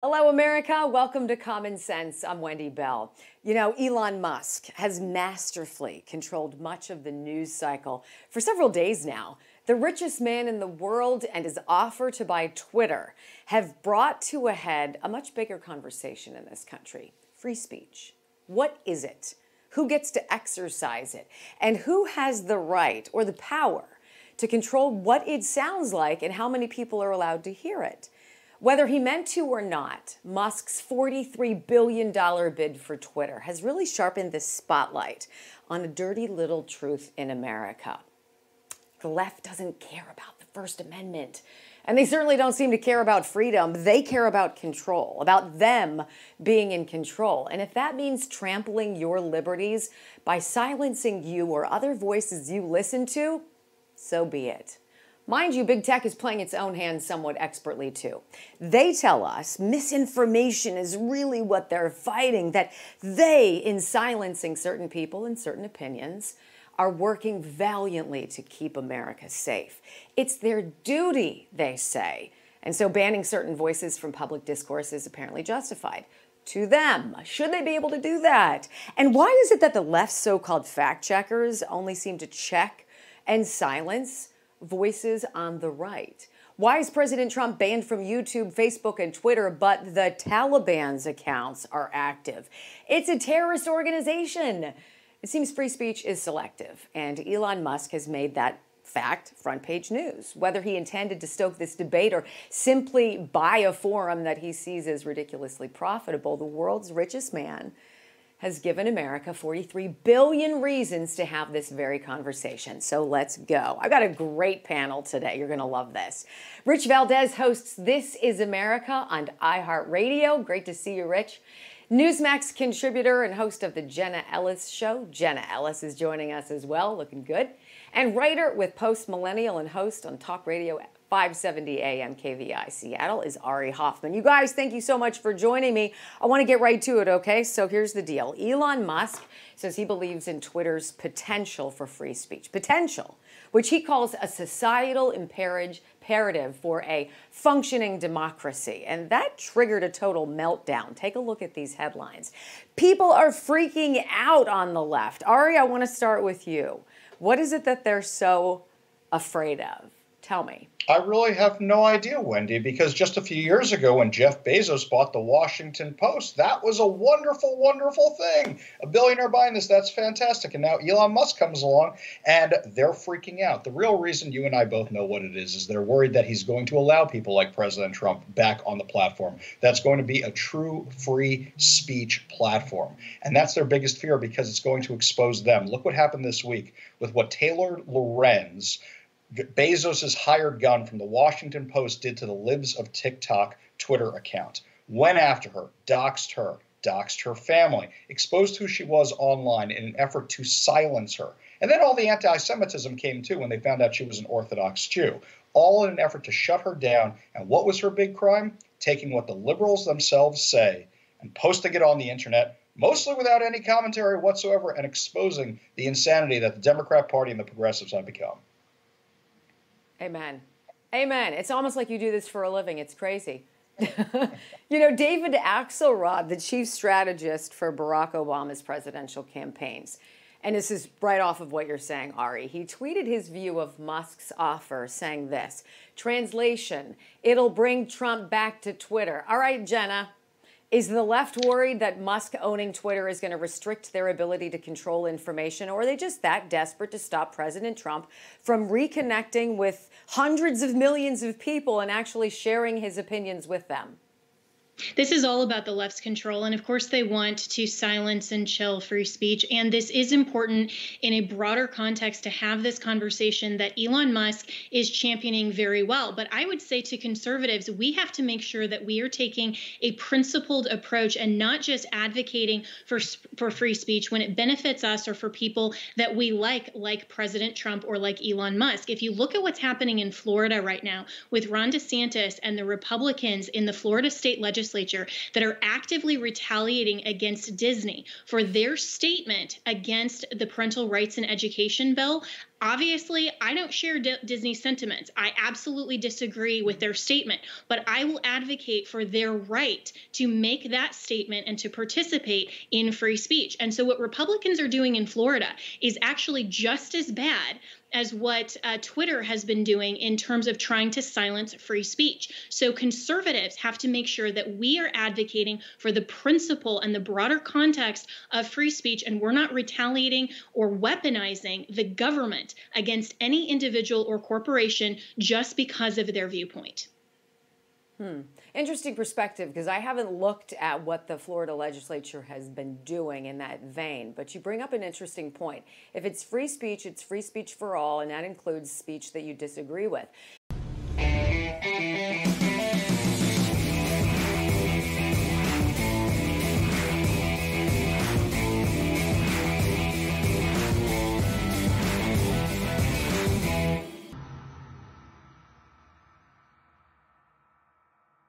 Hello, America. Welcome to Common Sense. I'm Wendy Bell. You know, Elon Musk has masterfully controlled much of the news cycle for several days now. The richest man in the world and his offer to buy Twitter have brought to a head a much bigger conversation in this country. Free speech. What is it? Who gets to exercise it? And who has the right or the power to control what it sounds like and how many people are allowed to hear it? Whether he meant to or not, Musk's $43 billion bid for Twitter has really sharpened the spotlight on a dirty little truth in America. The left doesn't care about the First Amendment, and they certainly don't seem to care about freedom. They care about control, about them being in control. And if that means trampling your liberties by silencing you or other voices you listen to, so be it. Mind you, big tech is playing its own hand somewhat expertly too. They tell us misinformation is really what they're fighting, that they, in silencing certain people and certain opinions, are working valiantly to keep America safe. It's their duty, they say. And so banning certain voices from public discourse is apparently justified. To them, should they be able to do that? And why is it that the left's so-called fact checkers only seem to check and silence voices on the right? Why is President Trump banned from YouTube, Facebook, and Twitter, but the Taliban's accounts are active? It's a terrorist organization. It seems free speech is selective, and Elon Musk has made that fact front page news. Whether he intended to stoke this debate or simply buy a forum that he sees as ridiculously profitable, the world's richest man has given America 43 billion reasons to have this very conversation. So let's go. I've got a great panel today. You're going to love this. Rich Valdez hosts This Is America on iHeartRadio. Great to see you, Rich. Newsmax contributor and host of the Jenna Ellis Show. Jenna Ellis is joining us as well, looking good. And writer with Post Millennial and host on Talk Radio 570 AM KVI Seattle is Ari Hoffman. You guys, thank you so much for joining me. I want to get right to it, okay? So here's the deal. Elon Musk says he believes in Twitter's potential for free speech. Potential, which he calls a societal imperative for a functioning democracy. And that triggered a total meltdown. Take a look at these headlines. People are freaking out on the left. Ari, I want to start with you. What is it that they're so afraid of? Tell me. I really have no idea, Wendy, because just a few years ago when Jeff Bezos bought the Washington Post, that was a wonderful, wonderful thing. A billionaire buying this, that's fantastic. And now Elon Musk comes along and they're freaking out. The real reason you and I both know what it is they're worried that he's going to allow people like President Trump back on the platform. That's going to be a true free speech platform. And that's their biggest fear because it's going to expose them. Look what happened this week with what Taylor Lorenz, Bezos' hired gun from the Washington Post, did to the Libs of TikTok Twitter account. Went after her, doxed her family, exposed who she was online in an effort to silence her. And then all the anti-Semitism came too when they found out she was an Orthodox Jew, all in an effort to shut her down. And what was her big crime? Taking what the liberals themselves say and posting it on the internet, mostly without any commentary whatsoever, and exposing the insanity that the Democrat Party and the progressives have become. Amen. Amen. It's almost like you do this for a living. It's crazy. You know, David Axelrod, the chief strategist for Barack Obama's presidential campaigns, and this is right off of what you're saying, Ari, he tweeted his view of Musk's offer saying this, translation, it'll bring Trump back to Twitter. All right, Jenna. Is the left worried that Musk owning Twitter is going to restrict their ability to control information, or are they just that desperate to stop President Trump from reconnecting with hundreds of millions of people and actually sharing his opinions with them? This is all about the left's control. And of course, they want to silence and chill free speech. And this is important in a broader context to have this conversation that Elon Musk is championing very well. But I would say to conservatives, we have to make sure that we are taking a principled approach and not just advocating for free speech when it benefits us or for people that we like President Trump or like Elon Musk. If you look at what's happening in Florida right now with Ron DeSantis and the Republicans in the Florida state legislature, that are actively retaliating against Disney for their statement against the parental rights and education bill, Obviously, I don't share Disney's sentiments. I absolutely disagree with their statement, but I will advocate for their right to make that statement and to participate in free speech. And so what Republicans are doing in Florida is actually just as bad as what Twitter has been doing in terms of trying to silence free speech. So conservatives have to make sure that we are advocating for the principle and the broader context of free speech, and we're not retaliating or weaponizing the government against any individual or corporation just because of their viewpoint. Interesting perspective, because I haven't looked at what the Florida legislature has been doing in that vein, but you bring up an interesting point. If it's free speech for all, and that includes speech that you disagree with.